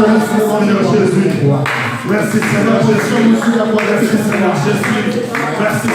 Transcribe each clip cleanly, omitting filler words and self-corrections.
Merci Seigneur Jésus. Merci Seigneur Jésus. Merci Seigneur Jésus. Merci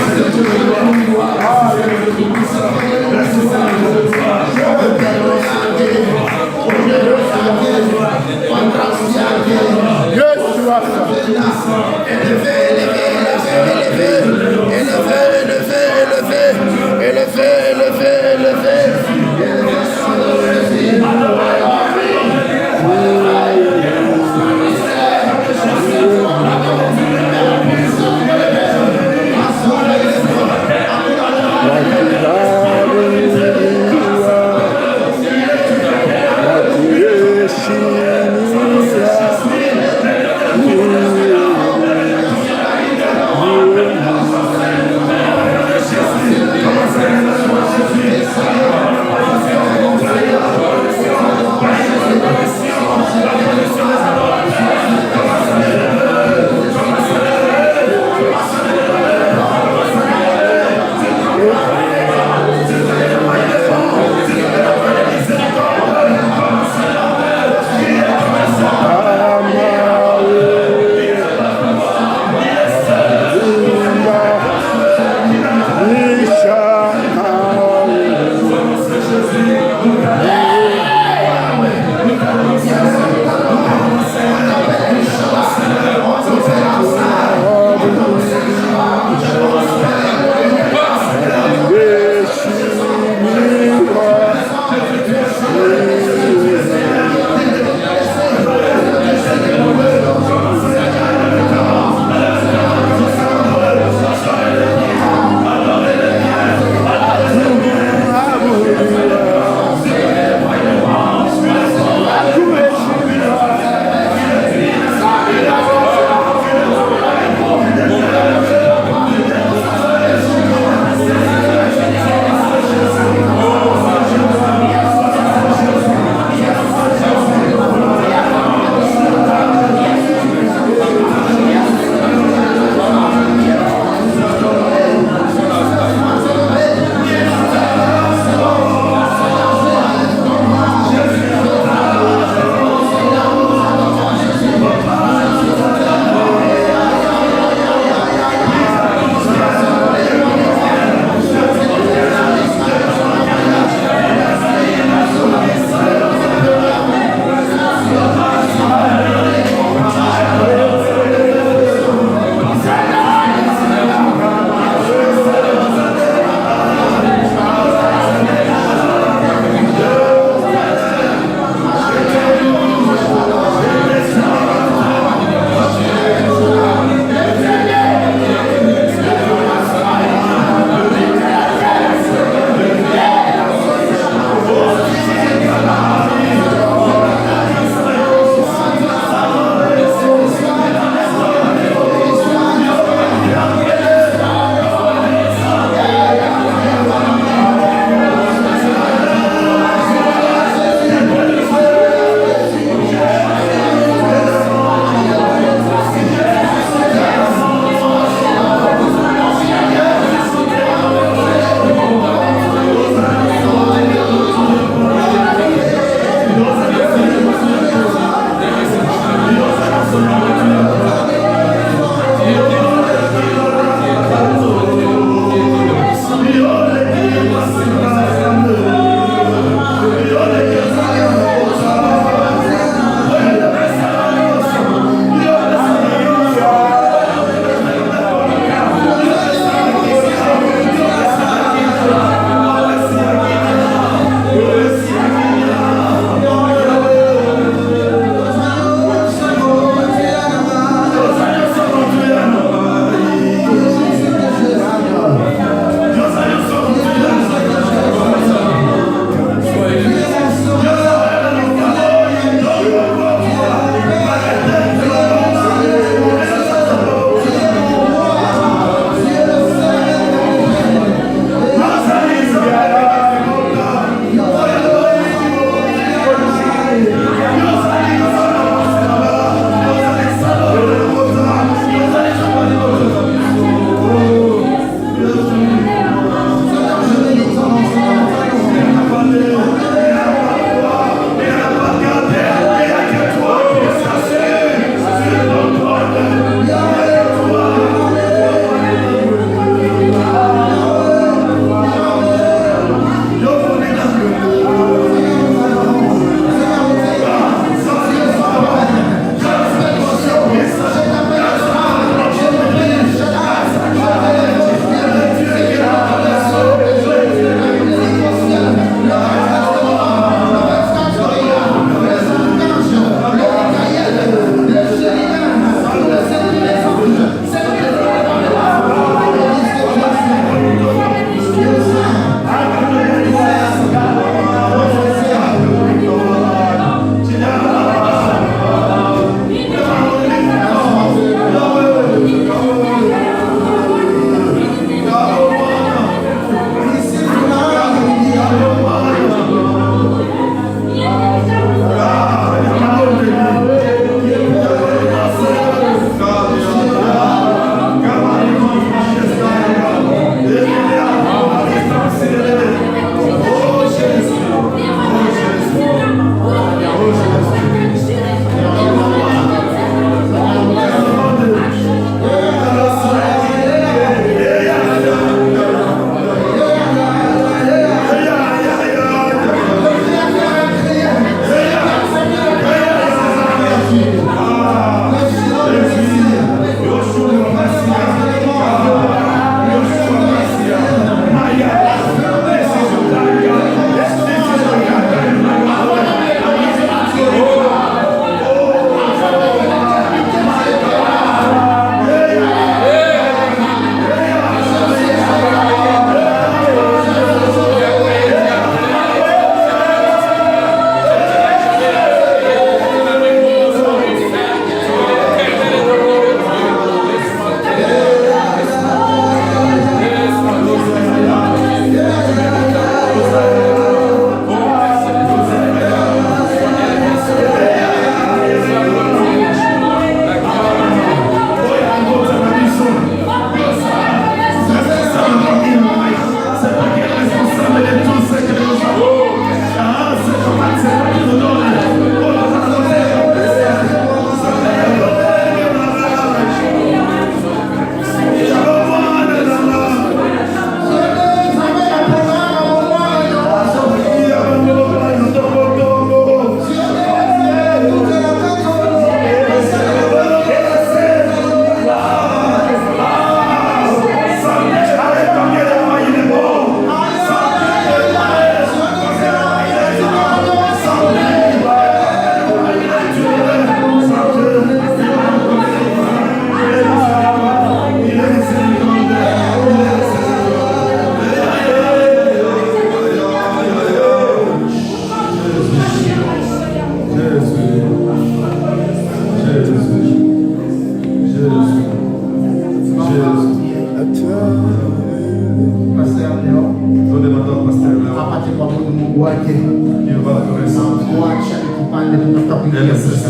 wake. Mwacha kipande tunataka kuingia sasa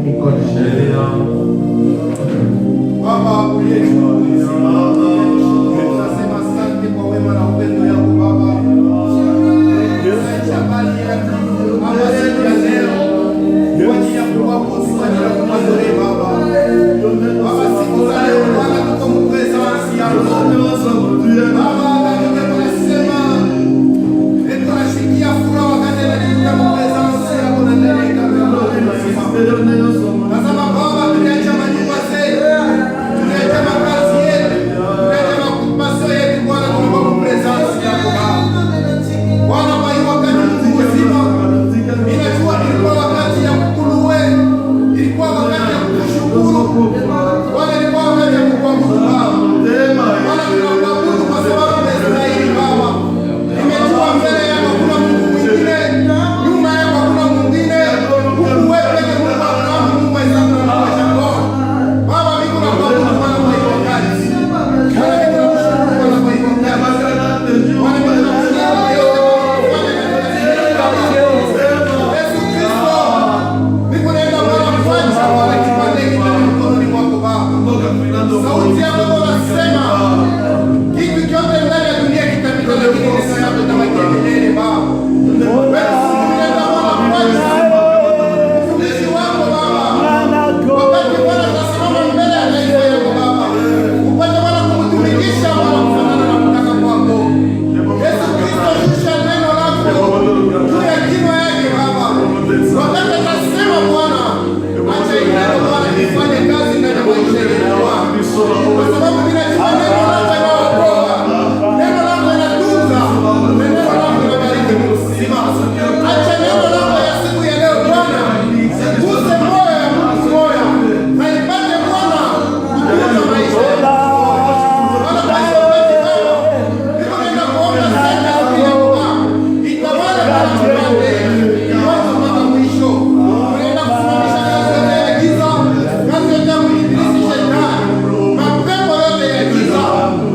mikono. Baba tunasema asante kwa wema na upendo yako Baba. Shabali yako Baba, siku ya leo kwa ajili ya kuabudu, kwa ajili ya kuadorea Baba. Baba, siku za leo Bwana tuko mkweza wasi yako Baba. Kama tunasema tunashikia furaha wakati tunataka mkweza wasi yako na ndeleka Baba. Tazama Baba, tunaacha manyumba zetu, tunaacha makazi yetu, tunaacha makupaso yetu Bwana, tunaomba mkweza wasi yako Baba. Bwana, kwa hiyo wakati mzima inajua ilikuwa wakati ya kukuluwe, ilikuwa wakati ya kukushukuru Bwana, ilikuwa wakati ya kukuabudu Baba. Bwana, tunakuabudu kwa sababu umestahili Baba. Nimejua mbele yako kuna Mungu mwingine, nyuma yako kuna mwingine, Mungu wewe pekee, Mungu wa Abrahamu, Mungu wa Isaka na Mungu wa Yakobo. Baba, mimi nakuabudu Bwana kwa hiyo wakati. Bwana, mimi nakushukuru Bwana kwa hiyo wakati. Bwana, mimi nakushukuru sauti yako unasema kitu chote ndani ya dunia kitapita, lakini neno yako itabaki milele Baba. Wewe unaenda Bwana kwanza, mtumishi wako Baba, wakati Bwana tunasimama mbele ya taifa yako Baba, upate Bwana kumtumikisha Bwana kufanana na kutaka kwako. Yesu Kristo, shusha neno lako juu ya kinywa yake Baba, wakati atasema Bwana, acha neno Bwana lifanye kazi ndani ya maisha yetu Bwana. Kwa sababu ninajua neno lako linaokoa, neno lako linatunza, neno lako linabariki mzima. Acha neno lako ya siku ya leo Bwana iguse moyo ya mtu moyo, na ipate Bwana kutunza maisha yetu. Bwana, kwa hiyo wakati Baba, ninaenda kuomba sana siku ya Baba, itawale Bwana mpate mwanzo mpaka mwisho. Tunaenda kusimamisha kazi yote ya giza, kazi yote ya kuibilisi shetani, mapepo yote ya giza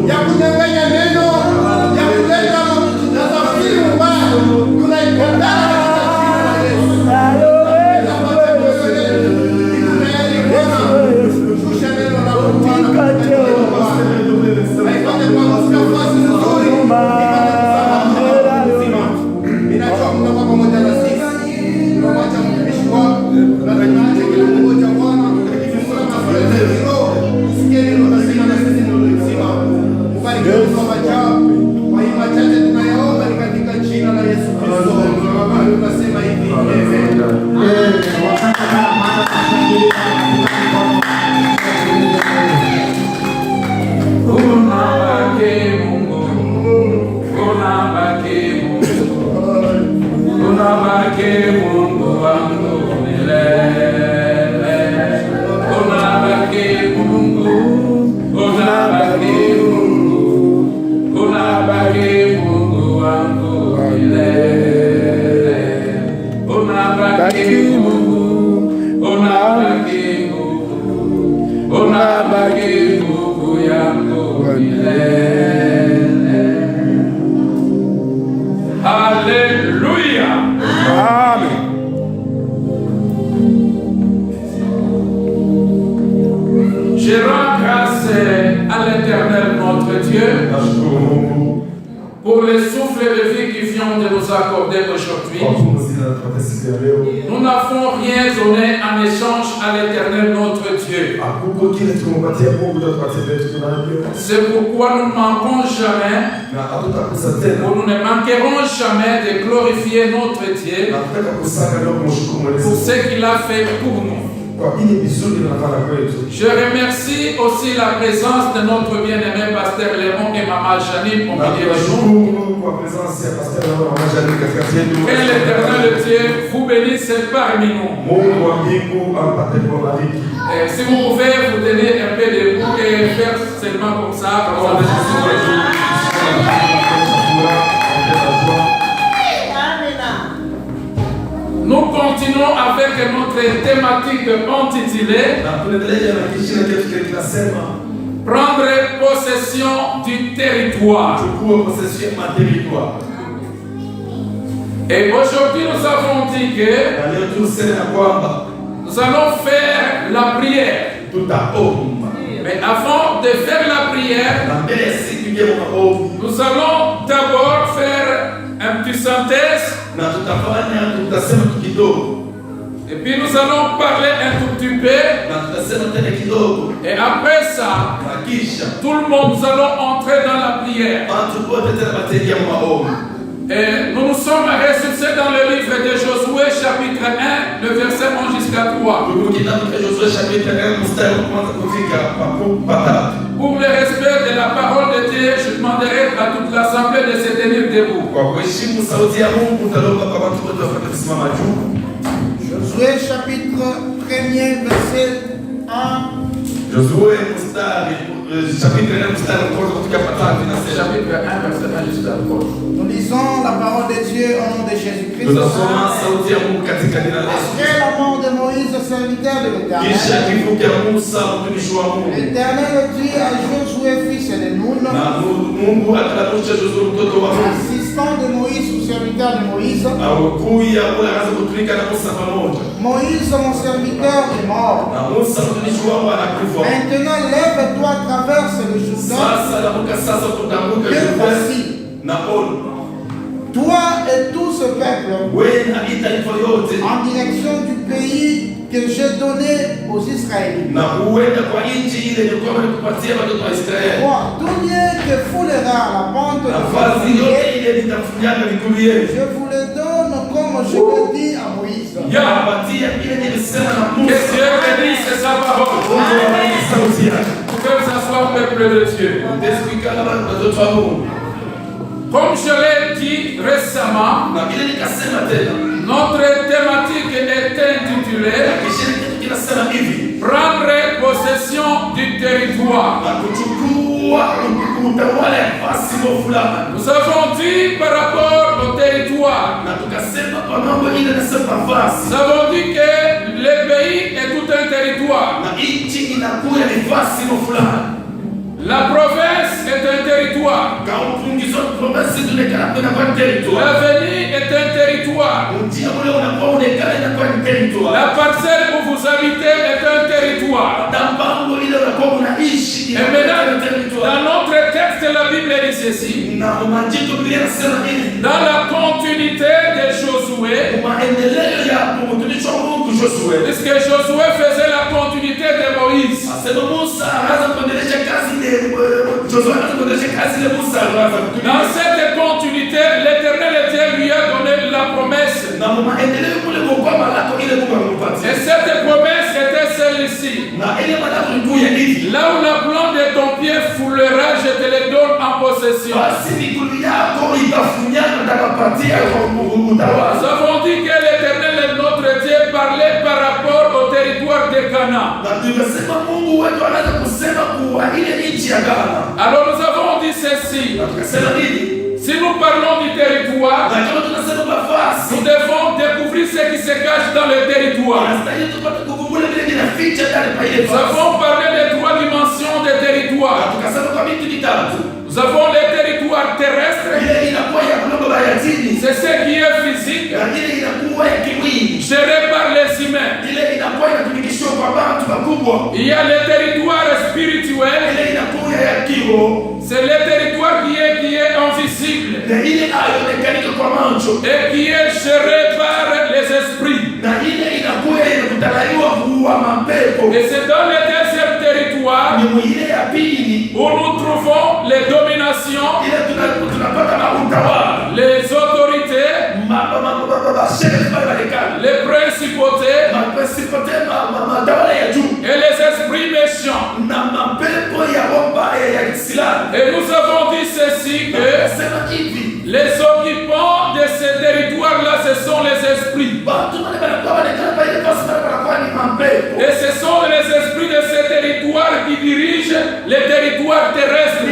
ya kunyang'anya neno, ya kuleta na tafsiri mbaya, tunaikondana katika jina la Yesu. Ila mapepo yote iko tayari Bwana, shusha neno lako Bwana katika jina la Bwana. Na ipate kwa nafasi nzuri, ipate kusama mzima. Ninajua mtakuwa pamoja na sisi. Tunamwacha mtumishi wako na tunaacha kila mmoja Bwana, tukifungua masomo ya kiroho, tusikie neno la sema na sisi ndio mzima. Ubarikiwe kwa majao. Kwa hiyo machache tunayaomba ni katika jina la Yesu Kristo. Baba, tunasema hivi. Amen. Unabaki Mungu, unabaki Mungu, unabaki Mungu wangu milele. Unabaki Mungu, unabaki Mungu, unabaki Mungu wangu milele. Unabaki Mungu, unabaki Mungu, unabaki Mungu yangu milele. Alléluia. Amen. Je rends grâce à l'Éternel notre Dieu pour les souffles de vie qui viennent de nous accorder aujourd'hui. Nous n'avons rien donné en échange à l'Éternel notre Dieu. C'est pourquoi nous ne manquons jamais, ou nous ne manquerons jamais de glorifier notre Dieu pour ce qu'il a fait pour nous. Je remercie aussi la présence de notre bien-aimé pasteur Léon et maman Janine au milieu de nous. Que l'Éternel Dieu vous bénisse parmi nous. Et si vous pouvez vous donner un peu de vous et faire seulement comme ça, nous continuons avec notre thématique intitulée Prendre possession du territoire. Et aujourd'hui, nous avons dit que nous allons faire la prière. Mais avant de faire la prière, nous allons d'abord faire un petit synthèse. Et puis nous allons parler un tout petit peu. Et après ça, tout le monde, nous allons entrer dans la prière. Et nous nous sommes ressuscités dans le livre de Josué, chapitre 1, le verset 1 jusqu'à 3. Pour le respect de la parole de Dieu, je demanderai à toute l'assemblée de se tenir debout. Josué chapitre 1er verset 1. Josué chapitre 1 verset 1 jusqu'à 3. Nous lisons la parole de Dieu au nom de Jésus-Christ. Après la mort de Moïse, serviteur de l'Éternel, l'Éternel dit à Josué, fils de Nun, assistant de Moïse ou serviteur de Moïse, Moïse, mon serviteur, est mort. Maintenant, lève-toi, traverse le Jourdain. Que voici, toi et tout ce peuple, en direction du pays que j'ai donné aux Israélites. Tout lieu que foulera la pente de je vous le donne comme je l'ai dit à Moïse. Que Dieu bénisse sa parole. Vous pouvez vous asseoir, peuple de Dieu. Comme je l'ai dit récemment, notre thématique est intitulée Prendre possession du territoire. Nous avons dit par rapport au territoire, nous avons dit que le pays est tout un territoire. La province est un territoire. L'avenir est un territoire. La parcelle où vous habitez est un territoire. Et maintenant, dans notre texte, la Bible dit ceci. Dans la continuité de Josué, puisque Josué faisait la continuité de Moïse. Dans cette continuité, l'Éternel Dieu lui a donné la promesse. Et cette promesse était celle-ci. Là où la plante de ton pied foulera, je te le donne en possession. Nous avons dit que l'Éternel, notre Dieu, parlait par rapport au territoire de Canaan. Alors nous avons dit ceci. Si nous parlons du territoire, nous devons découvrir ce qui se cache dans le territoire. Nous avons parlé des 3 dimensions des territoires. Nous avons les territoires terrestres. C'est ce qui est physique, géré par les humains. Il y a les territoires spirituels. C'est le territoire qui est invisible et qui est géré par les esprits. Et c'est dans le deuxième territoire où nous trouvons les dominations, les autorités, les principautés et les esprits méchants. Et nous avons dit ceci, que les occupants de ces territoires-là, ce sont les esprits. Et ce sont les esprits de ces territoires qui dirigent les territoires terrestres.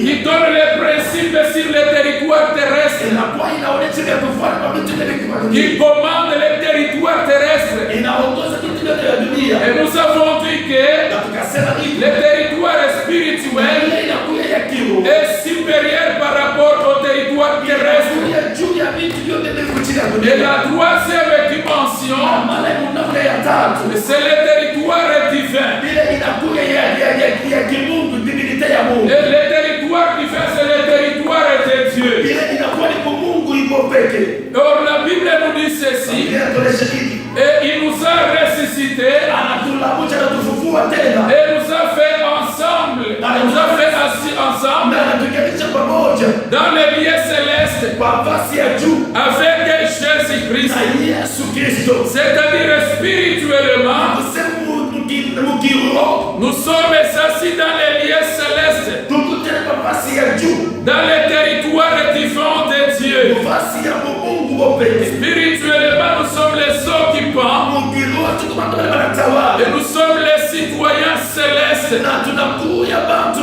Qui donnent les principes sur les territoires terrestres. Qui commandent les territoires terrestres. Et nous avons dit que le territoire spirituel est supérieur par rapport au territoire terrestre. inakuja juu ya vitu vyote viko chini ya Et dunia. la troisième dimension, Malaika namna ya tatu c'est le territoire divin. ile inakuja ya kimungu, divinite ya Mungu. Et le territoire divin, c'est le territoire de Dieu. Ile inakuwa ni kwa Mungu ipo peke. Or la Bible nous dit ceci, Ile inatuonyesha hivi. et il nous a ressuscités, Anatulamusha na kutufufua tena. et nous a fait ensemble, nous a fait assis ensemble Na anatuketisha pamoja dans les lieux célestes kwa nafasi ya juu avec Jésus-Christ. na Yesu Kristo. C'est-à-dire spirituellement, Kusema mukiroho nous sommes assis dans les lieux célestes, tukutane kwa nafasi ya juu, dans les territoires divins de Dieu. nafasi ya Mungu wa pekee. Spirituellement, nous sommes les occupants Mukiroho tuko wale wanatawala. et nous sommes les citoyens célestes. Na tunakuya bantu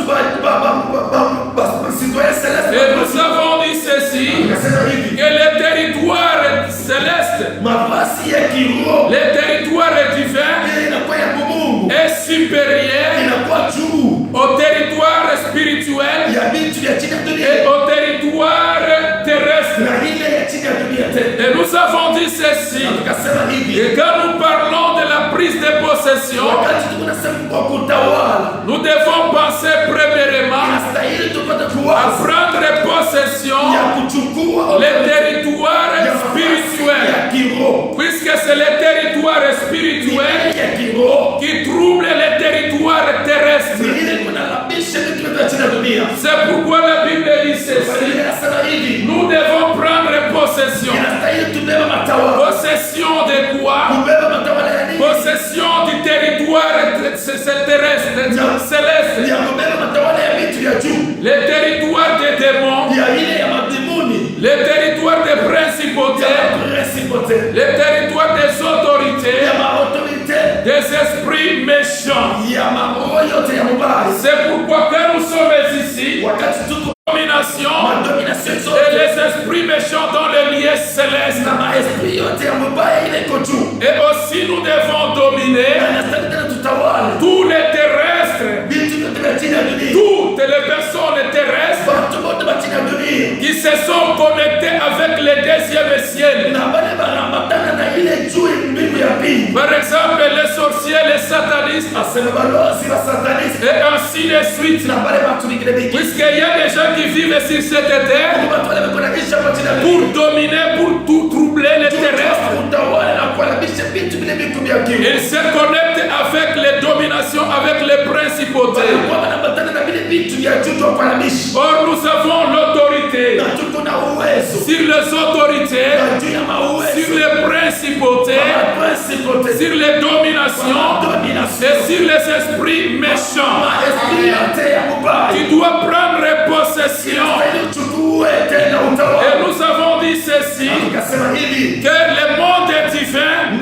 citoyen celeste. Et nous avons dit ceci, Nikasema hivi, que les territoires célestes, mavazi ya kiroho les territoires divins ile inakuwa ya Mungu, est supérieur inakuwa juu au territoire spirituel ya vitu vya chini ya et dunia au territoire terrestre. na ile ya chini ya dunia tena. Et nous avons dit ceci, Nikasema hivi, et quand nous parlons de la prise de possession, wakati tunasema kwa kutawala, nous devons penser premièrement inastahili tupate à kuwaza prendre ya possession kuchukua les territoires spirituels, ya kiroho, puisque c'est les territoires spirituels ya kiroho qui troublent les territoires terrestres. ile kunalabisha vitu vya chini ya dunia. C'est pourquoi la Bible dit ceci, Inasema hivi, nous devons prendre possession. inastahili tubeba matawala, Possession de quoi? kubeba matawala ya nini? Possession du territoire terrestre, céleste. Ya kubeba matawala ya vitu ya juu, Les territoires des démons, ya ile ya madimuni, les territoires des principautés, ya principauté, les territoires des autorités, ya maautorité, des esprits méchants. ya maroho yote ya mubaya. C'est pourquoi quand nous sommes ici, Wakati tuko domination madomination et zote les esprits méchants dans les lieux célestes. na maesprit yote ya mubaya ile iko juu, Et aussi nous devons dominer na inastahili tena tutawale tous les terrestres, vitu vyote vya chini ya dunia, toutes les personnes terrestres watu wote wa chini ya dunia, qui se sont connectés avec le deuxième ciel. na wale wanaambatana na ile juu mbingu ya pili. Par exemple, les sorciers, les satanistes, Asema balozi wa satanisi et ainsi de suite. na wale watu wengine wengi, Puisqu'il y a des gens qui vivent sur cette terre watu wale wanaisha kwa chini ya dunia pour dominer, pour tout troubler les terrestres. utawala na kuharibisha vitu vile vitu vya kiroho. Ils se connectent avec les dominations, avec les principautés. Wanakuwa wanaambatana na vile vitu vya juu vya kuharibisha. Or, nous avons l'autorité Na tuko na uwezo sur les autorités, na juu ya mauwezo sur les principautés, na principauté sur les dominations et sur les esprits méchants. maesprit yote ya mubaya Tu dois prendre possession. ili uchukue tena utawala. Et nous avons dit ceci, Nikasema hivi, que le monde divin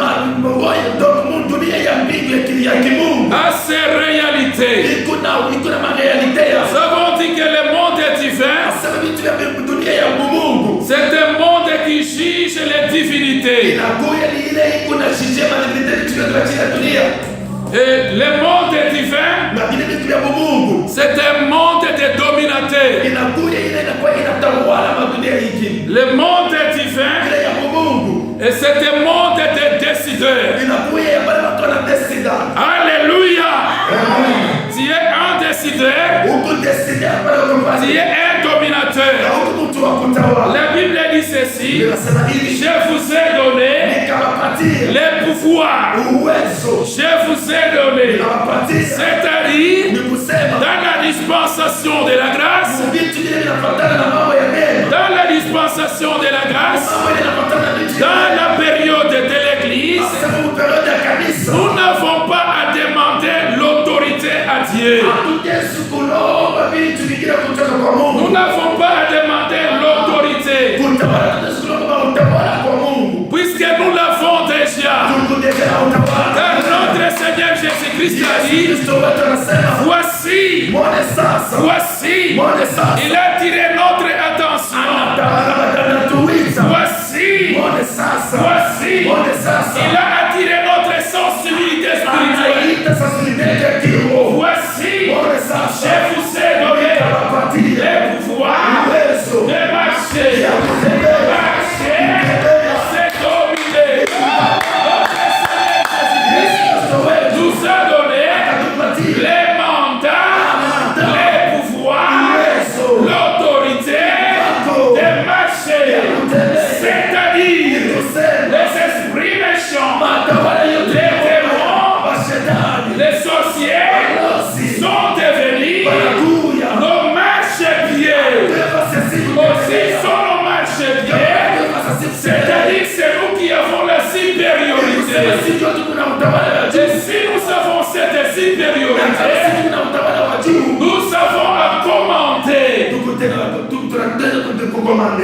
dunia ya mbingu ya kimungu a ses réalités. iko na marealite ya Nous avons dit que le monde divin, sasa vitu vya dunia ya Mungu c'est un monde qui juge les divinités. inakuya ni ile iko na shijema na vitu vya chini ya dunia Et le monde divin, na vile vitu vya Mungu c'est un monde de dominateurs. inakuya ile inakuwa inatawala dunia hii. Le monde divin, Ile ya Mungu et c'est un monde de décideurs. inakuya ya wale watu wanadesida. Alléluia. Tu es un décideur, Huko desida pale tu kwa es un dominateur. huko mtu wa kutawala. La Bible dit ceci, Inasema hivi, je vous ai donné nikawapatia les pouvoirs. uwezo, Je vous ai donné, nikawapatia c'est-à-dire ni kusema dans la dispensation de la grâce, vitu vile vinafuatana na mambo ya neema. dans la dispensation de la grâce, Mambo yanafuatana na vitu dans la période de l'Église, sasa periode ya kanisa. nous n'avons pas à demander l'autorité à Dieu. Hatujesu kulomba vitu vingine kutoka kwa Nous Mungu. n'avons pas à demander l'autorité, Kutawala hatujesu kulomba utawala kwa Mungu. puisque nous l'avons déjà. Tukudekea utawala. Car notre Seigneur Jésus-Christ a dit, Kristo wetu anasema, voici, mwone sasa. voici, Mwone sasa. il a attiré notre attention. Anatuita. Voici, Mwone sasa. voici, Mwone sasa. il a attiré notre sensibilité spirituelle. Anaita sasa nilete kiroho. Voici, Mwone sasa. je vous ai donné Nikawapatia les pouvoirs uwezo de marcher ya Et si nous avons cette supériorité, nous avons à commander.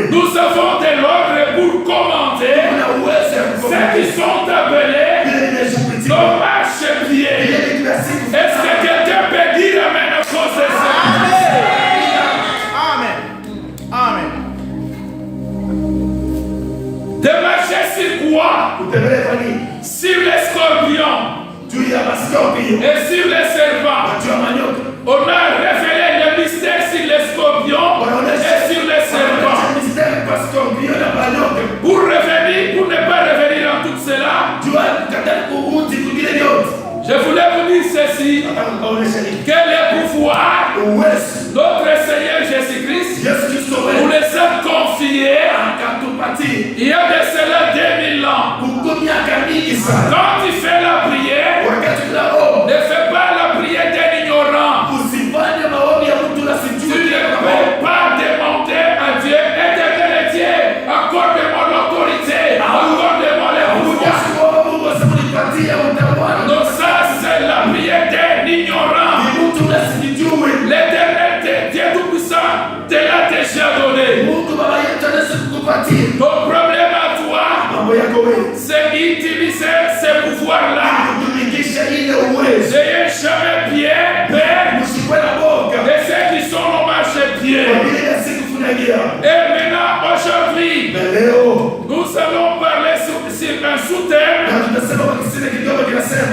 Nous avons de l'ordre pour commander ceux qui sont appelés nos marchepieds. Est-ce que quelqu'un peut dire Amen à cause de ça? Amen. Amen. De marcher sur quoi? Sur les scorpions et sur les serpents. On a révélé le mystère sur les scorpions et sur les serpents. Pour revenir, pour ne pas revenir dans tout cela, je voulais vous dire ceci, que le pouvoir, notre Seigneur Jésus-Christ, nous les a confiés il y a de cela 2000 ans. Quand tu fais la prière, ne fais pas la prière d'un ignorant. Tu ne peux pas demander à Dieu, éternel Dieu, accorde-moi l'autorité, accorde-moi le pouvoir. Donc ça, c'est la prière d'un ignorant. L'éternel Dieu Tout-Puissant te l'a déjà donné. Ton problème à toi, c'est utiliser ce pouvoir-là. N'ayez jamais bien peur de ceux qui sont au marchepied. Et maintenant, aujourd'hui, nous allons parler sur un sous-thème.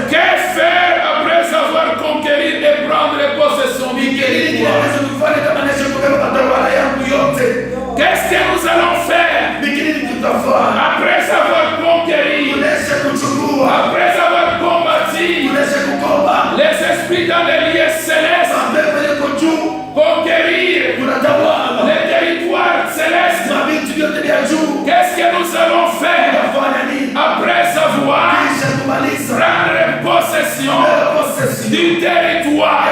Que faire après avoir conquéri et prendre possession du territoire? Qu'est-ce que nous allons faire après avoir conquéri, après avoir combattu les esprits dans les lieux célestes, conquérir les territoires célestes? Qu'est-ce que nous allons faire après avoir prendre possession du territoire?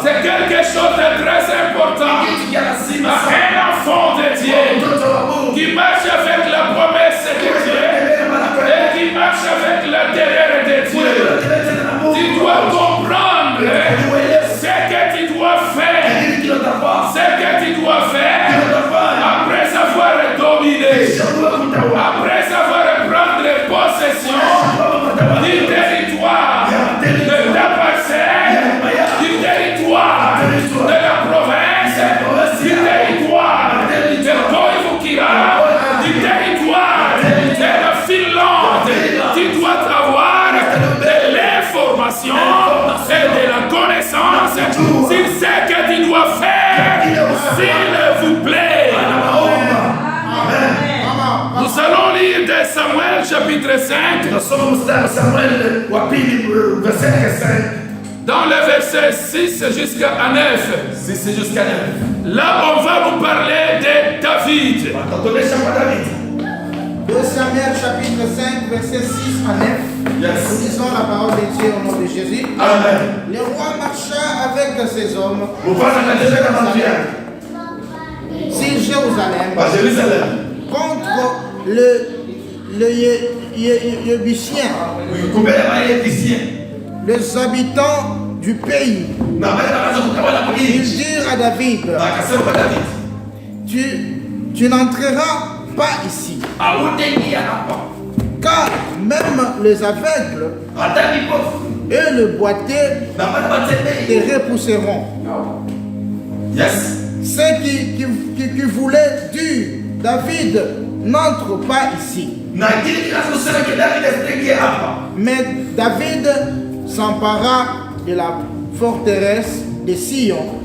C'est quelque chose de très important. Un enfant de Dieu qui marche avec la promesse de Dieu et qui marche avec l'intérêt de Dieu, tu dois comprendre ce que tu dois faire. Ce que tu dois faire après avoir dominé, après avoir prendre possession du territoire de ta parcelle, du territoire de la province, du territoire de Koivukira, du territoire de la Finlande. Tu dois avoir de l'information et de la connaissance sur ce que tu dois faire, s'il vous plaît. Nous allons lire de Samuel chapitre 5. Dans le verset 6 jusqu'à 9. Là, on va nous parler de David. 2 Samuel chapitre 5, verset 6 à 9. Nous lisons la parole de Dieu au nom de Jésus. Amen. Le roi marcha avec ses hommes sur Jérusalem contre le Yébusien, les habitants du pays. Ils dirent à David, tu n'entreras pas ici, car même les aveugles et le boiteux te repousseront. Ceux qui voulaient dire David n'entre pas ici. Mais David s'empara de la forteresse de Sion.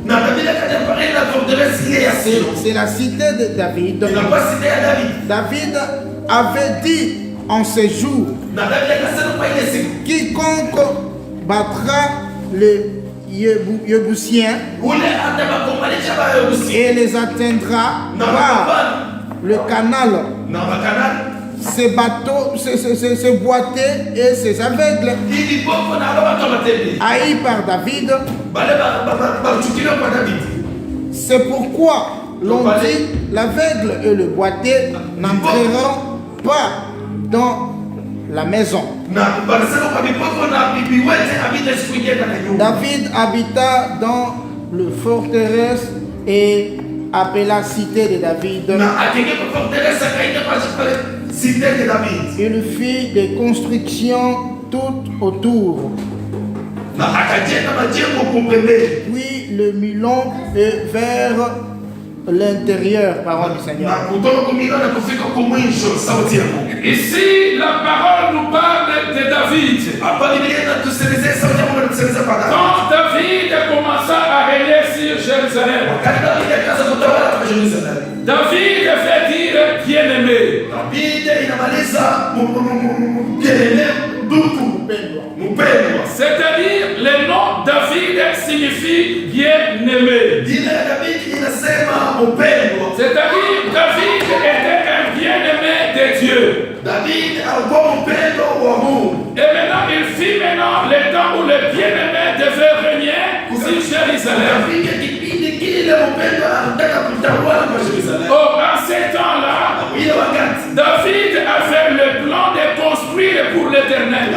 C'est la cité de David. David avait dit en ces jours, quiconque battra les Yébusiens et les atteindra par le canal, ces bateaux, ces boiteux et ces aveugles, haïs par David. C'est pourquoi l'on dit l'aveugle et le boiteux n'entreront pas dans la maison. David habita dans le forteresse et appela cité de David. Il fit des constructions tout autour. Puis le milon vers l'intérieur, parole du Seigneur. Ici, la parole nous parle de David. Quand David commença à régner sur Jérusalem, David veut dire bien-aimé. C'est-à-dire, le nom David signifie bien-aimé. C'est-à-dire, David était un bien-aimé de Dieu. Et maintenant, il fit le temps où le bien-aimé devait régner sur Jérusalem. Oh, en ces temps-là, David avait le plan de construire pour l'Éternel.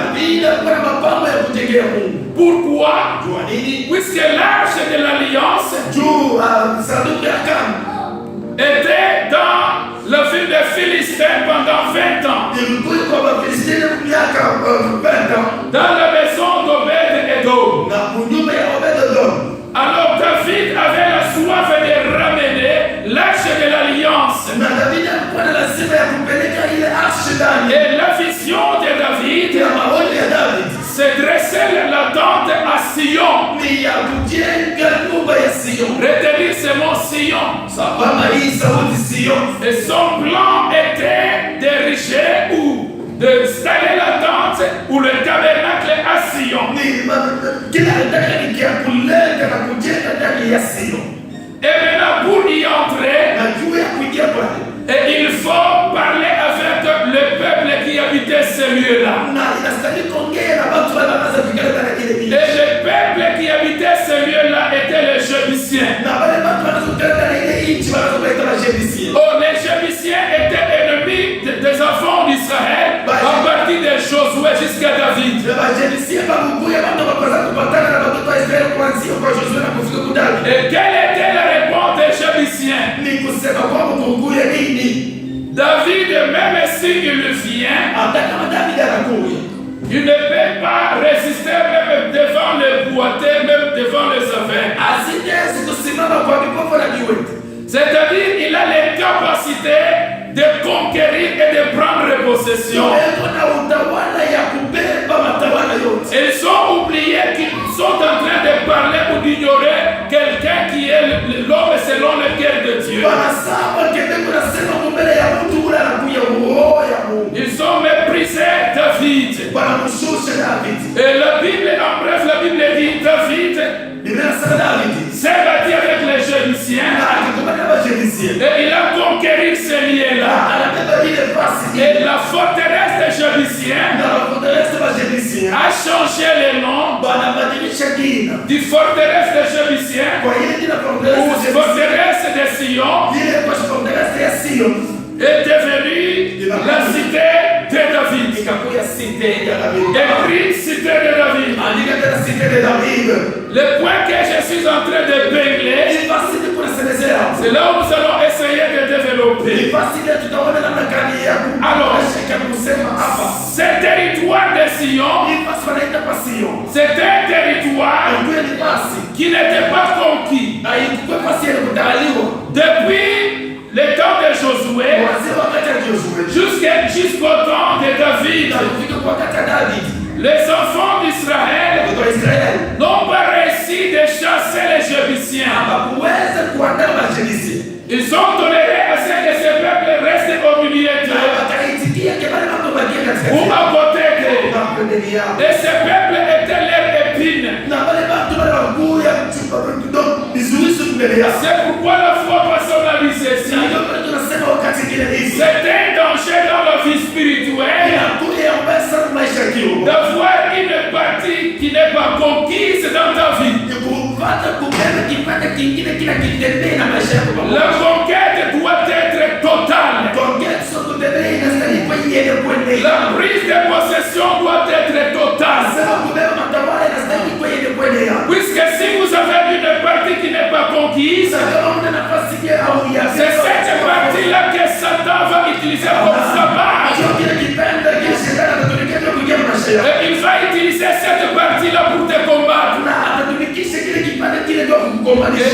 Pourquoi? Puisque l'arche de l'Alliance était dans la ville de Philistin pendant 20 ans. Dans la maison d'Obed-Edom. Alors David avait la soif de ramener l'arche de l'Alliance. Et la vision de David, c'est dresser la tente à Sion. Retenir ce mot Sion. Et son plan était d'ériger ou d'installer la tente ou le tabernacle à Sion. Et maintenant pour y entrer, et il faut parler avec le peuple qui habitait ce lieu-là. Et le peuple qui habitait ce lieu-là était les Jébusiens. Oh, les Jébusiens étaient ennemis des enfants d'Israël à partir de Josué jusqu'à David. Et quelle était la réponse des Jébusiens? David, même s'il vient, il ne peut pas résister même devant les boiteux, même devant les affaires. C'est-à-dire qu'il a les capacités de conquérir et de prendre possession. Ils ont oublié qu'ils sont en train de parler ou d'ignorer quelqu'un qui est l'homme selon le cœur de Dieu. Ils ont méprisé David. Et la Bible, en bref, la Bible dit David s'est battu avec les Jébusiens. Et il a conquéri ces lieux-là. Et la forteresse des Jébusiens a changé le nom du forteresse des Jébusiens ou forteresse de Sion est devenue la cité de David. Écrit cité de David. Le point que je suis en train de bégler, c'est là où nous allons essayer de développer. Alors, ce territoire de Sion, c'est un territoire qui n'était pas conquis. Depuis le temps de Josué jusqu'au temps de David, les enfants d'Israël n'ont pas réussi de chasser les Jébusiens. Ils ont toléré à ce que ce peuple reste au milieu d'eux ou à côté d'eux. Et ce peuple était leur épine. C'est pourquoi la foi personnelle ceci. C'est un danger dans la vie spirituelle d'avoir une partie qui n'est pas conquise dans ta vie. La conquête doit être totale. La prise de possession doit être totale. Puisque si vous avez une partie qui n'est pas conquise, c'est cette partie-là que Satan va utiliser comme sa base. Et il va utiliser cette partie-là pour te combattre. Et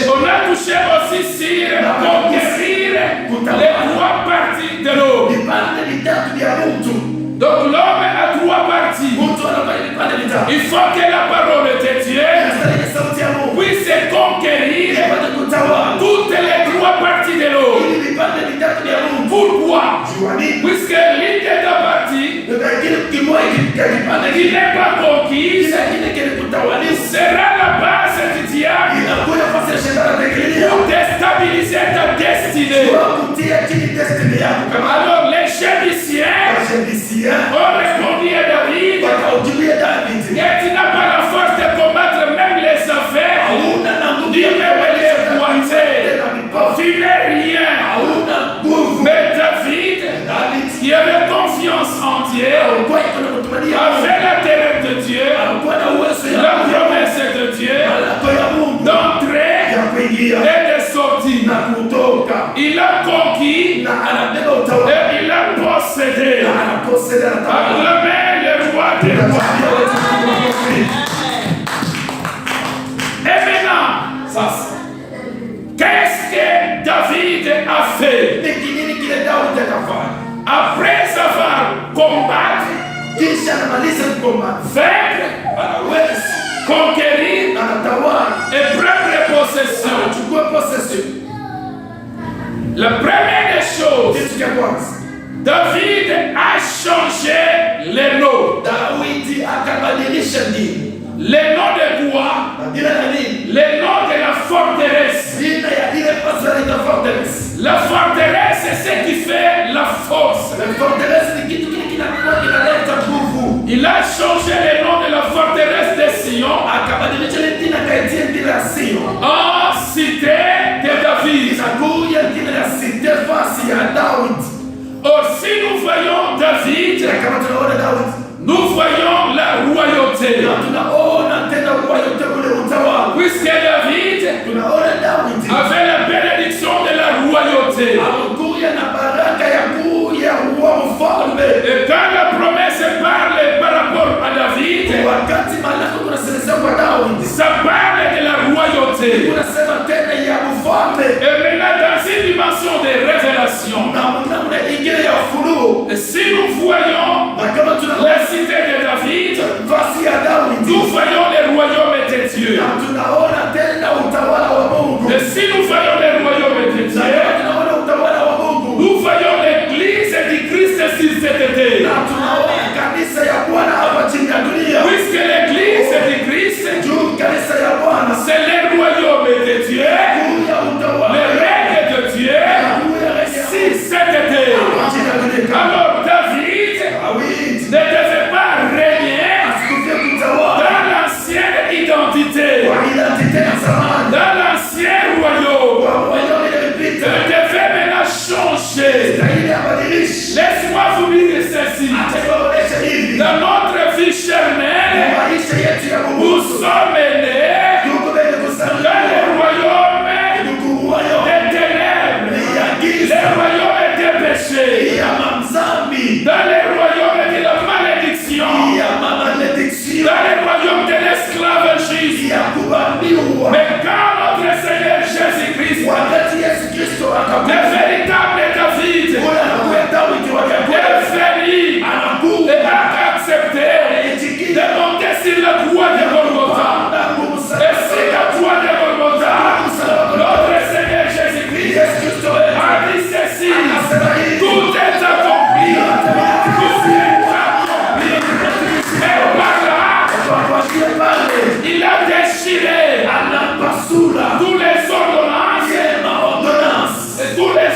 on a touché aussi sur conquérir les 3 parties de l'homme. Donc l'homme a 3 parties. Il faut que la parole de Dieu puisse conquérir toutes les 3 parties de l'homme. Pourquoi? Puisque l'une des 2 parties qui n'est pas conquise sera la base du diable pour déstabiliser ta destinée. Alors les Jébusiens ont répondu à David, et tu n'as pas la force de combattre même les affaires, ni même les boiter. Tu n'es rien. Mais David, qui avait confiance en Dieu, avait la terreur de Dieu, la promesse de Dieu, d'entrer et de sortir. Il a conquis et il a possédé. Acclamez le roi des rois. Et maintenant, qu'est-ce que David a fait? Après avoir combattu, vaincre, conquérir et prendre possession. La première des choses, David a changé les noms. Les noms de quoi? Les noms de la forteresse. La forteresse, c'est ce qui fait la force. Il a changé les noms de la forteresse de Sion en cité de David. Or, si nous voyons David, nous voyons la royauté. Puisque David avait la bénédiction de la royauté. Et quand la promesse parle par rapport à David, ça parle de la royauté. Et maintenant, dans une dimension de révélation, et si nous voyons la cité de David, nous voyons les royaumes de Dieu. Et si nous voyons les royaumes de Dieu, nous voyons l'église du Christ sur cette terre. Puisque l'église du Christ, c'est le royaume de Dieu, le règne de Dieu sur cette terre. Alors David ne devait pas régner dans l'ancienne identité, dans l'ancien royaume. Il devait maintenant changer. Laisse-moi vous dire ceci. Dans notre vie charnelle, nous sommes nés dans le royaume des ténèbres, le royaume des péchés, dans le royaume de la malédiction, dans le royaume de l'esclavagisme. Mais quand notre Seigneur Jésus-Christ, le véritable David, est venu et a accepté de monter sur la croix de Golgotha. Et sur la croix de Golgotha, notre Seigneur Jésus-Christ a dit ceci: tout est accompli. Tout est accompli. Et par là, il a déchiré tous les ordonnances et tous les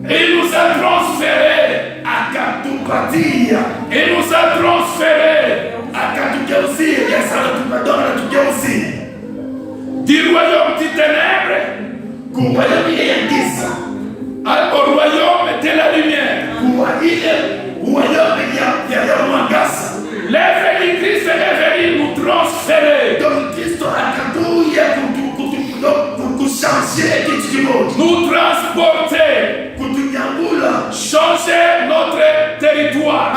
Il nous a transférés. Il nous a transférés du royaume des ténèbres au royaume de la lumière. L'œuvre du Christ est venue nous transférer, nous transporter, changer notre territoire.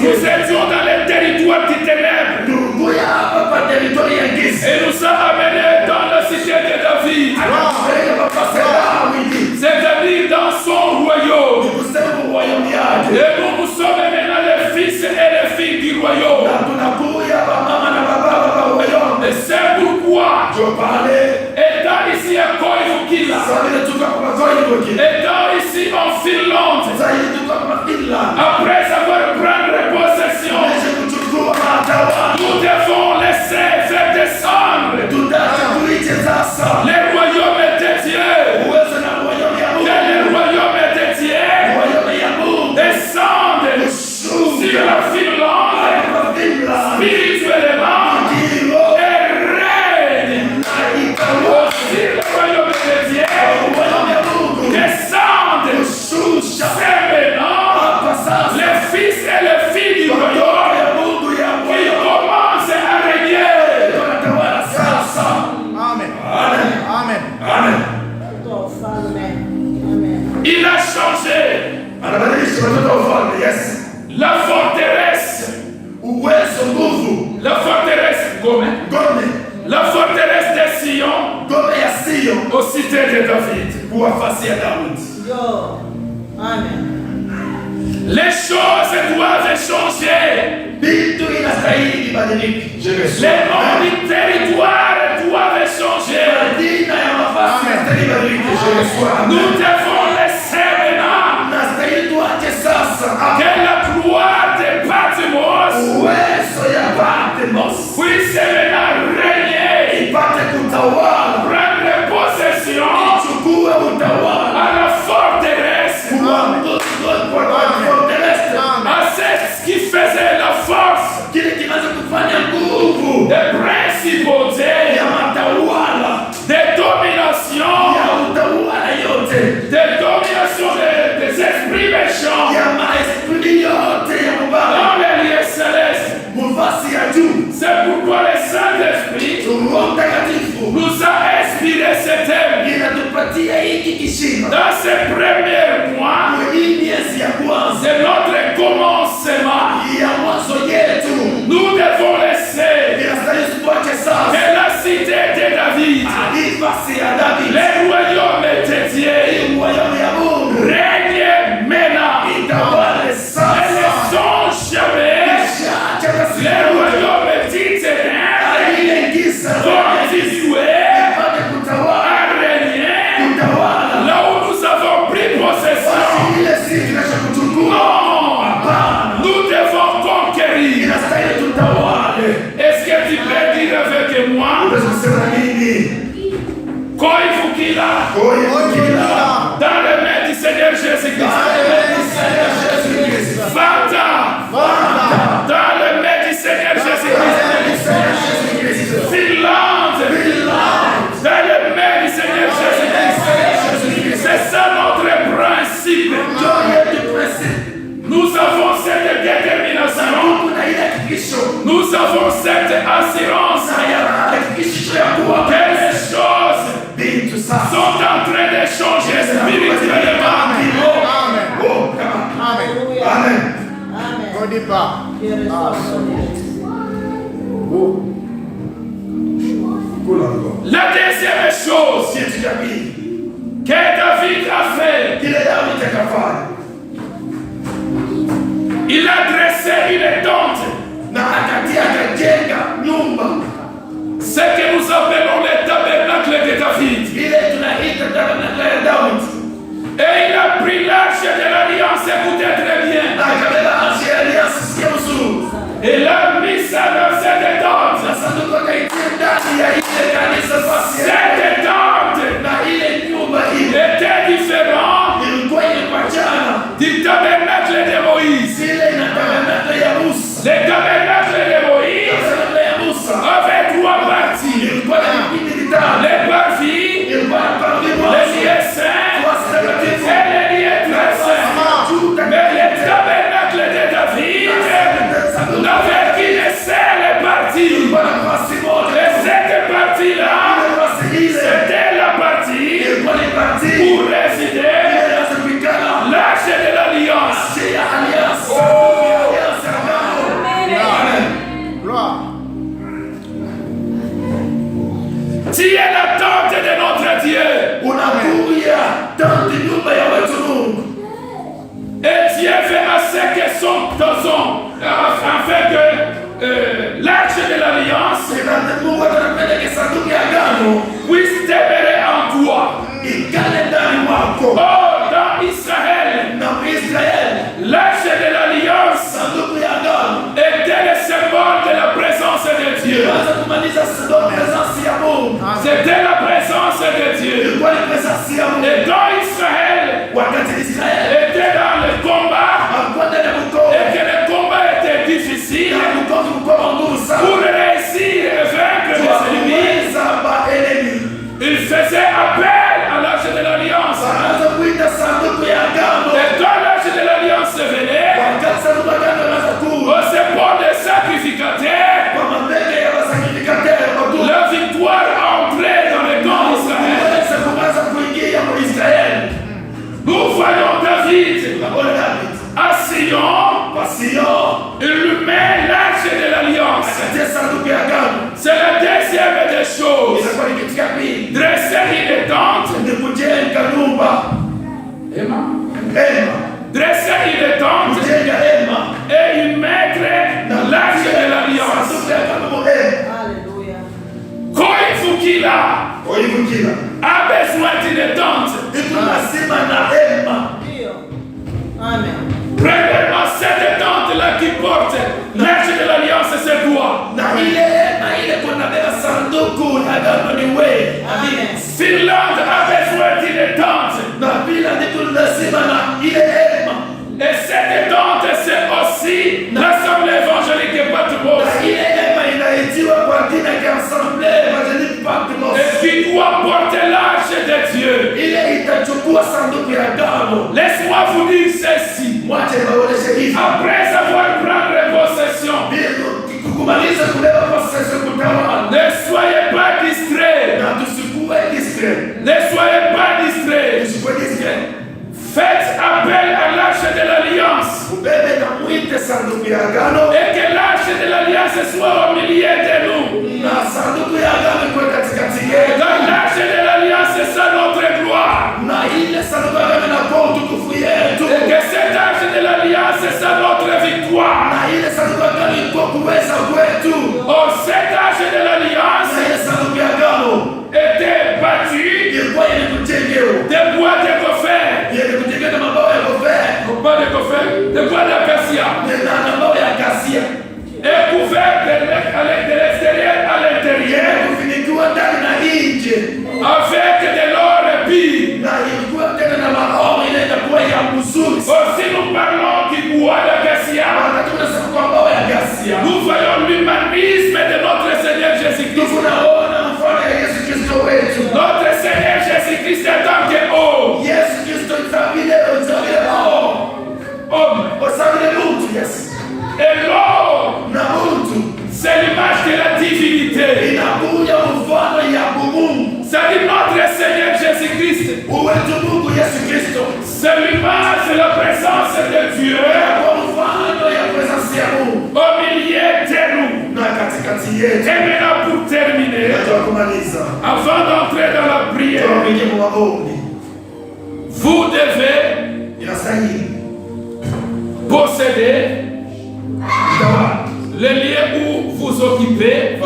Nous étions dans les territoires des ténèbres et nous sommes amenés dans la cité de David, c'est-à-dire dans son royaume. Et nous sommes maintenant les fils et les filles du royaume. Et c'est pourquoi, étant ici à Koivukila, étant ici en Finlande, après avoir pris possession, nous devons laisser faire descendre les royaumes de Dieu. Que les royaumes de Dieu descendent sur la Finlande spirituellement et règnent. Aussi le royaume de Dieu descendent. C'est maintenant les fils et les filles du royaume qui commencent à régner. Amen. Amen. Amen. Il a changé la forteresse. La forteresse Gomé. La forteresse de Sion aux cités de David. Les choses doivent changer. Les noms du territoire doivent changer. Nous devons laisser maintenant que la gloire de Patmos puisse maintenant régner, prendre possession à la forteresse, à ce qui faisait la force des principautés, des dominations, des esprits méchants dans les lieux célestes. C'est pourquoi le Saint-Esprit nous a inspiré ce thème dans ces premiers mois de notre commencement. Nous devons laisser que la cité de David, les royaumes de Dieu, règnent maintenant et ne sont jamais les royaumes du ténèbres continuer à régner là où nous avons pris possession. Non, nous devons conquérir. Est-ce que tu peux dire avec moi? Koivukila, dans le nom du Seigneur Jésus-Christ. Vata, dans le nom du Seigneur Jésus-Christ. Finlande, dans le nom du Seigneur Jésus-Christ. C'est ça notre principe. Nous avons cette détermination. Nous avons cette assurance que les choses sont en train de changer spirituellement. Amen. Au départ. La deuxième chose que David a fait, il a dressé une tente. Ce que nous appelons le tabernacle de David. Et il a pris l'arche de l'alliance, écoutez très bien. Et il a mis ça dans cette tente. Cette tente Au support des sacrificateurs, la victoire a entré dans le camp d'Israël. Nous voyons David à Sion, il lui met l'arche de l'alliance. C'est la deuxième des choses. Dresser une tente. Dresser une tente et y mettre l'arche de l'alliance. Koifukila a besoin d'une tente. Amen. Premièrement, cette tente-là qui porte l'arche de l'alliance, c'est toi. Finlande a besoin d'une tente. Et cette tente, c'est aussi l'Assemblée évangélique de Patmos. Et qui doit porter l'arche de Dieu. Laisse-moi vous dire ceci. Après avoir pris possession, ne soyez pas distraits. Ne soyez pas distraits. Faites appel à l'arche de l'alliance. Et que l'arche de l'alliance soit au milieu de nous. Dans l'arche de l'alliance, c'est notre gloire. Et que cette arche de l'alliance, c'est notre victoire. Oh, cette arche de l'alliance était battue de bois de gopher. Pas de gopher, de bois d'acacia. Et couvert de l'extérieur à l'intérieur. Avec de l'or pire. Aussi nous parlons du bois d'acacia. Nous voyons l'humanisme de notre Seigneur Jésus-Christ. Notre Seigneur Jésus-Christ est tant que homme. Homme. Et l'homme, c'est l'image de la divinité. C'est notre Seigneur Jésus-Christ. C'est l'image de la présence de Dieu au milieu de nous. Et maintenant pour terminer, avant d'entrer dans la prière, vous devez posséder le lieu où vous occupez.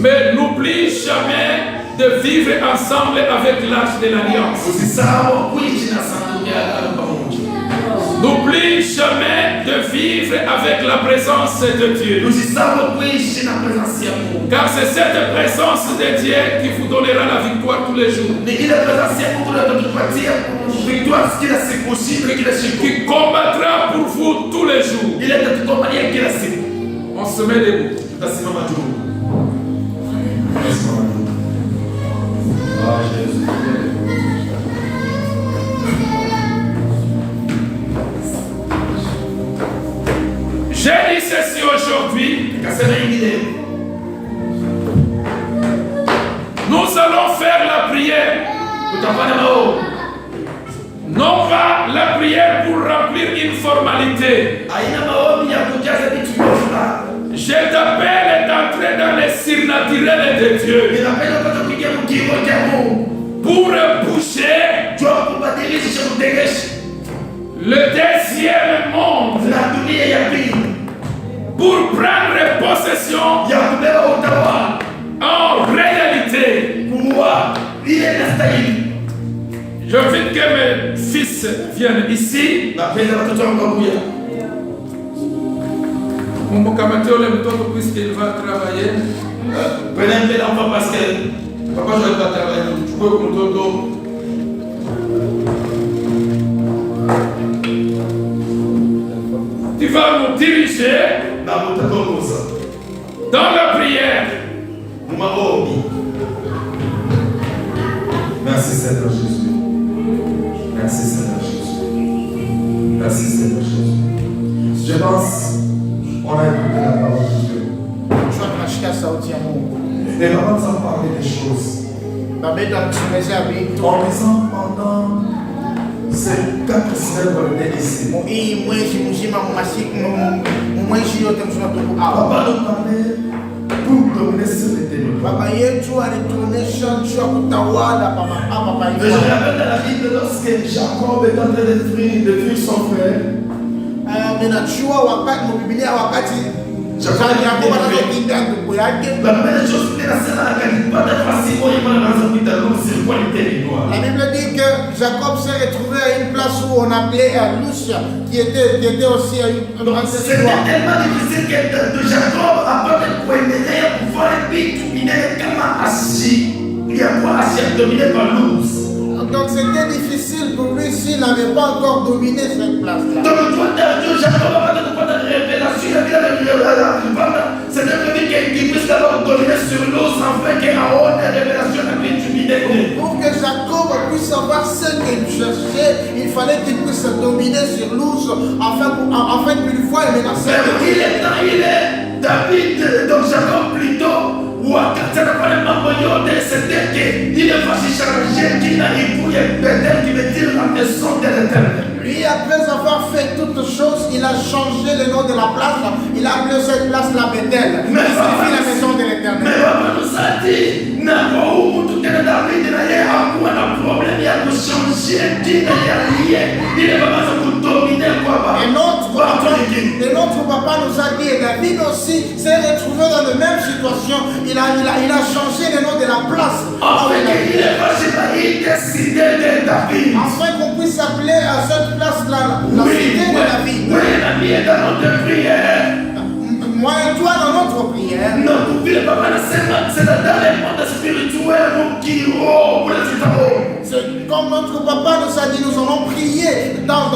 Mais n'oublie jamais de vivre ensemble avec l'arche de l'alliance. N'oublie jamais de vivre avec la présence de Dieu. Car c'est cette présence de Dieu qui vous donnera la victoire tous les jours. Qui combattra pour vous tous les jours. On se met debout. J'ai dit ceci aujourd'hui. Nous allons faire la prière. Non pas la prière pour remplir une formalité. Je t'appelle d'entrer dans les surnaturels de Dieu. Pour boucher le deuxième monde. Pour prendre possession en réalité. Je veux que mes fils viennent ici. Puisqu'il va travailler. Prenez un peu d'enfant parce que papa je vais pas travailler. Tu peux pour Toto. Tu vas nous diriger dans la prière. Merci Seigneur Jésus. Merci Seigneur Jésus. Merci Seigneur Jésus. Je pense, on a écouté la parole de Dieu. Et avant de parler des choses, en lisant pendant ces 4 semaines qu'on était ici, Papa nous parlait pour dominer sur les ténèbres. Et je me rappelle dans la Bible lorsque Jacob est en train de fuir son frère. La même chose que la Bible dit que Jacob s'est retrouvé à une place où on appelait Lucia, qui était aussi à une grande c'était tellement difficile que de Jacob a pas de pouvoir dominer comment assis. Il y a quoi assis dominé par Luz. Donc c'était difficile pour lui s'il n'avait pas encore dominé cette place-là. Donc toi, Jacob n'a pas de révélation. C'était prévu qu'il puisse d'abord dominer sur Luz afin qu'Aaron ait révélation à lui dominer. Pour que Jacob puisse savoir ce qu'il cherchait, il fallait qu'il puisse dominer sur Luz afin qu'une fois il menaçait. Il est David, donc Jacob plutôt. Wakati anafanya mambo yote c'était il va se changer qu'il n'arrive pour Bethel qui veut dire la maison de l'Éternel. Lui, après avoir fait toutes choses, il a changé le nom de la place. Il a appelé cette place la Bethel. Mais signifie la maison de l'Éternel. Mais papa nous a dit, n'importe où David n'a pas de problème, il a changer, il n'est pas besoin de dominer quoi. Et notre papa nous a dit, et David aussi s'est retrouvé dans la même situation. Il a changé le nom de la place. Afin qu'on puisse appeler à cette place-là la cité de David. Oui, la vie est dans notre prière. Moi et toi dans notre prière. Notre vie, papa, c'est dans les mondes spirituels c'est comme notre papa nous a dit, nous allons prier dans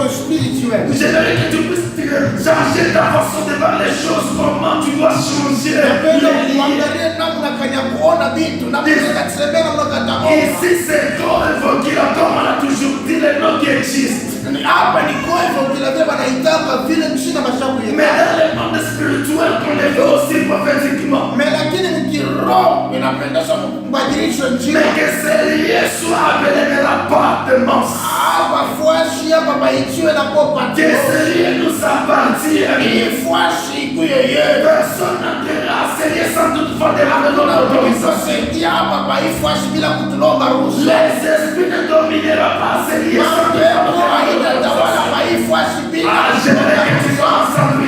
le spirituel. J'aimerais que tu puisses changer ta façon de voir les choses, comment tu dois changer. Ici c'est Golgo qui l'a comme on a toujours dit les noms qui existent. Mais dans le monde spirituel qu'on est fait aussi prophétiquement. Mais que c'est lié soit appelé de la part de monstre. Que c'est lié nous appartient. Personne n'entrera, c'est lié sans toutefois de la l'autorisation. Les esprits ne domineront pas, c'est lié sans toutefois de j'aimerais que tu sois ensemble.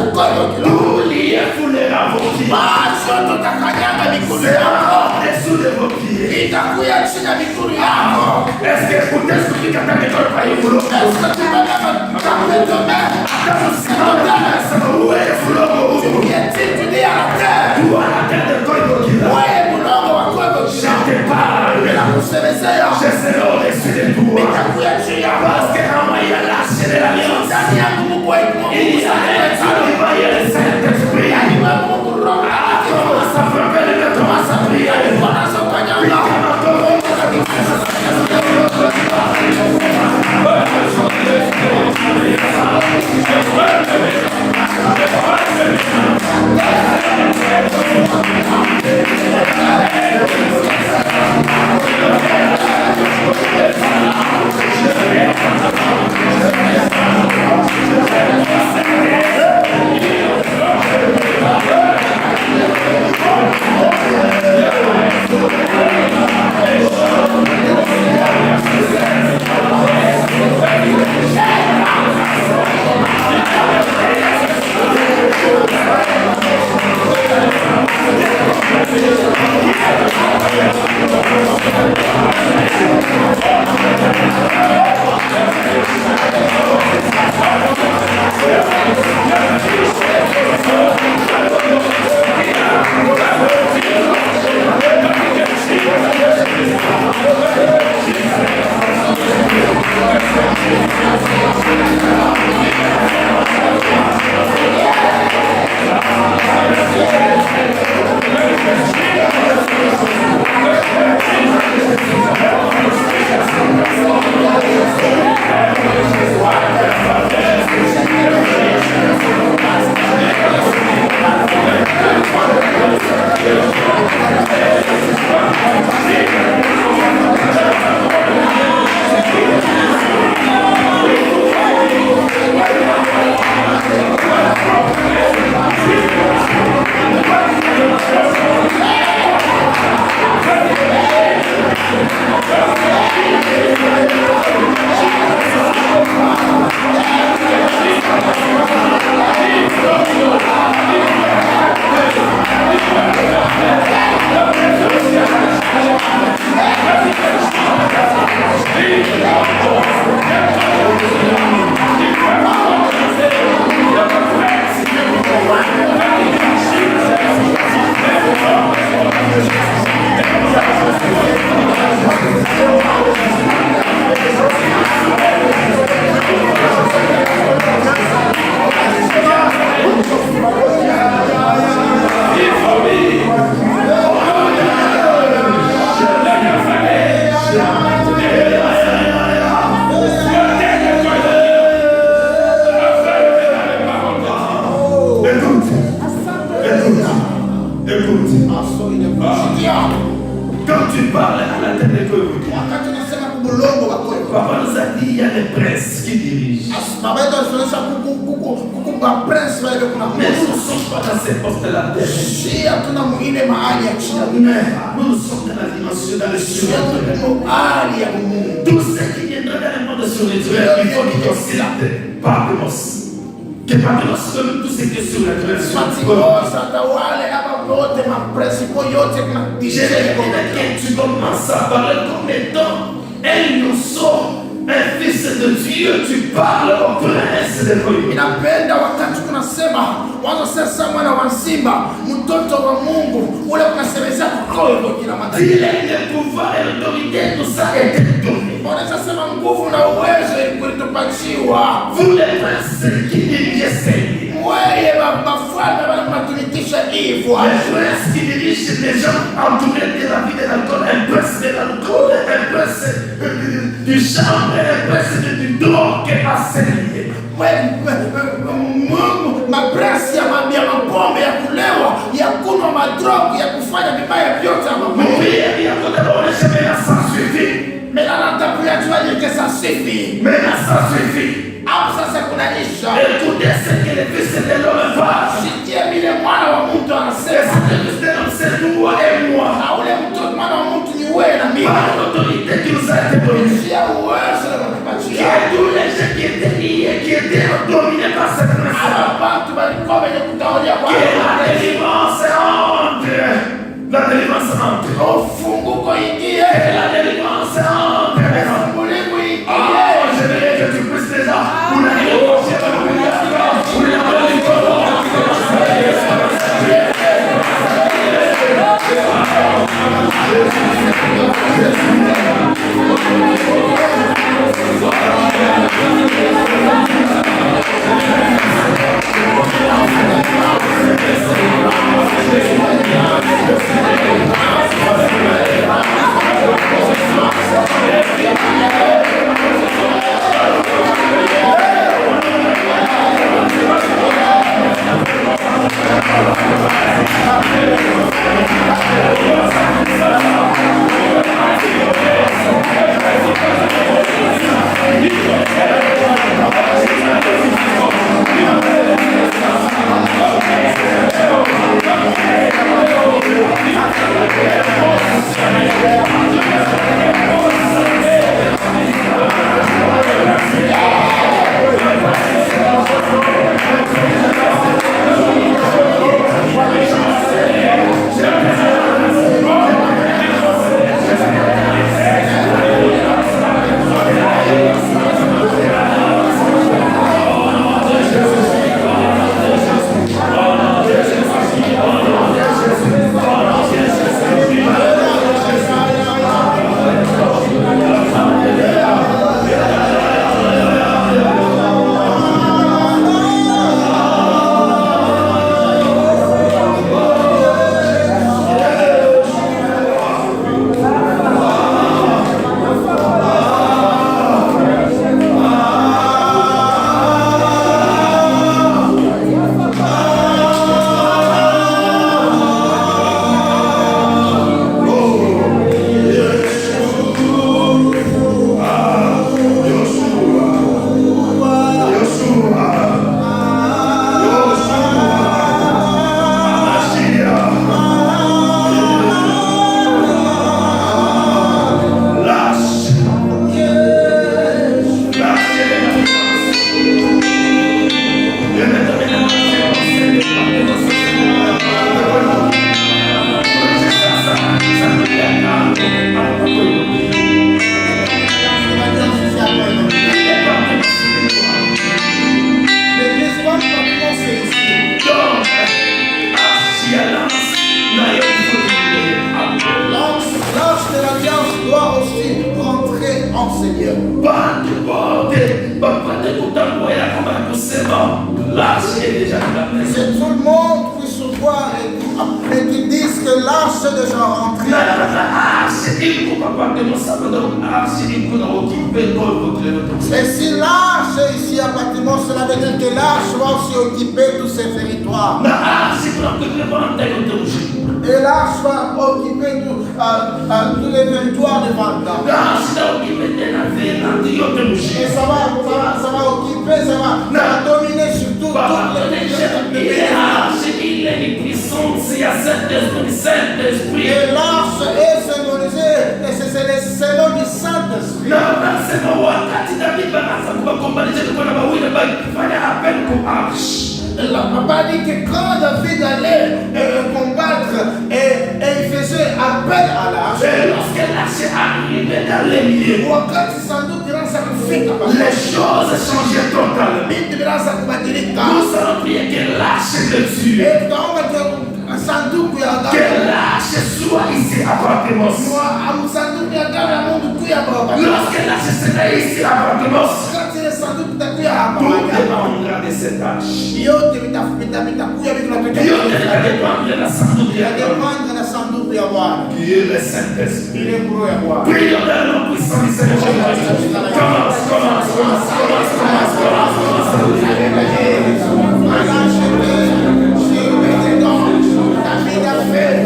kukoyo kilo. Tout lié foulera vos pieds. Macho tutakanyanga mikono yako. Dessous de vos pieds. Itakuya chini ya mikono yako. Est-ce que vous t'expliquez quand tu es par le boulot? Est-ce que tu vas même taper ton main? Où est le boulot? Tu es à la terre. Où à la terre de Koïbokila? Où est le boulot wa Koïbokila? Je te parle. Je serai au-dessus de toi. Itakuya chini yako. Parce que en moi il y a l'arche de l'alliance. Ndani yangu Mungu wetu Mungu. Il y a le Saint-Esprit. Commence à frapper le cœur, commence à prier. Quand tu parles à la tête de Koïbokila, papa nous a dit il y a des princes qui dirigent. Mais nous ne sommes pas dans ces postes de la terre. Nous sommes dans la dimension, dans le surnaturel. Tout ce qui viendra dans le monde surnaturel, il faut qu'il constate. Patmos. Que Patmos comme tout ce qui est surnaturel. Tu commences à parler comme étant un nosso, un fils de Dieu, tu parles au prince de Koïbokila. Inapenda wakati tunasema wazo sasa mwana wa simba mtoto wa Mungu ule unasemezea Koïbokila mataifa. Il est le pouvoir et l'autorité, tout ça est donné. Unaweza sema nguvu na uwezo ilitupatiwa. Vous les princes qui dirigez ces lieux. Wewe mafalme wanatumikisha hivyo. Les princes qui dirigent les gens entourés de la vie de l'alcool, un prince de l'alcool, un prince du chambre, un prince du drogue à ses lieux. Mapresi ya mapombe ya kulewa ya kunywa madrogu ya kufanya vibaya vyote mais là ta prière tu vas dire que ça suffit. Mais là ça suffit. Hapo sasa kunaisha. Écoutez ce que le fils de l'homme va. Sikia vile mwana wa mtu anasema. C'est toi et moi. Na ule mtoto mwana wa mtu ni wewe na mimi. Par l'autorité qui nous a été donnée. Kia uwezo na kutupatia. Tous les gens qui étaient liés, qui étaient dominés par cette nation. Watu walikuwa la délivrance entre. La délivrance entre. Ufunguko ingie. La délivrance entre. Ufungulivu ingie. Ah, je veux que tu puisses déjà. C'est tout le monde qui se voit et qui disent que l'arche est déjà rentrée. Et si l'arche est ici à bâtiment, cela veut dire que l'arche va aussi occuper tous ces territoires. Et l'arche va occuper tous les territoires de Vanda. Et ça va occuper, ça va dominer sur tout. Et l'arche est symbolisée, et c'est le symbole du Saint-Esprit. La papa dit que quand David allait combattre et il faisait appel à l'arche, les choses changeaient totalement. Nous allons prier que l'arche de Dieu, que l'arche soit ici à Patmos. Lorsque l'arche sera ici à Patmos, tout dépendra de cette arche. Dieu dépendre de la sanduku ya Bwana, qui est le Saint-Esprit. Prions dans le nom puissant du Seigneur Jésus. Commence. David a fait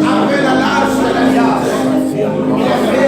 appel à l'arche de l'alliance. Il a fait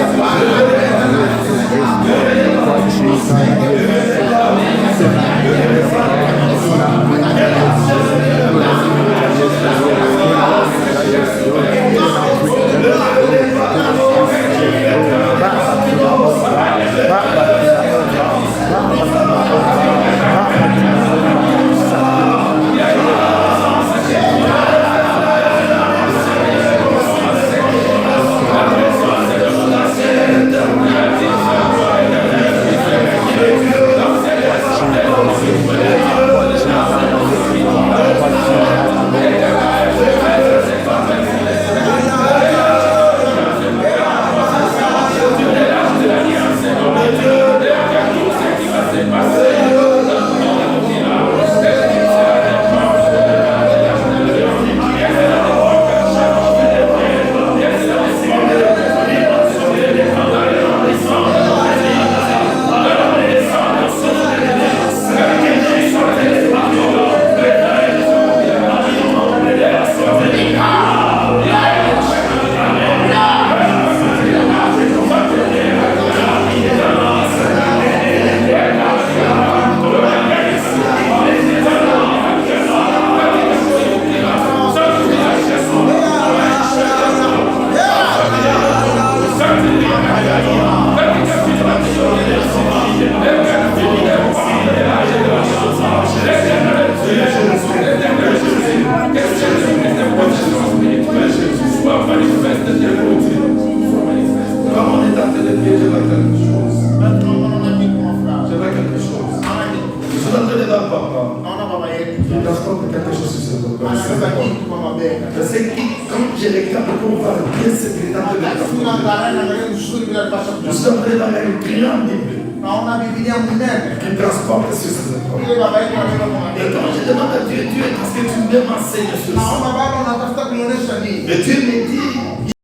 est en train de Tunaangalia na angalia vizuri bila kupasha Nous sommes allés dans une grande Bible naona Biblia munene. qui transporte sur ces épreuves. Ile baba yetu anabeba kwa Et mabega. quand je demande à Dieu, Dieu, est-ce que tu veux m'enseigner sur ça? Naona baba unatafuta kunionyesha nini? Et Dieu me dit,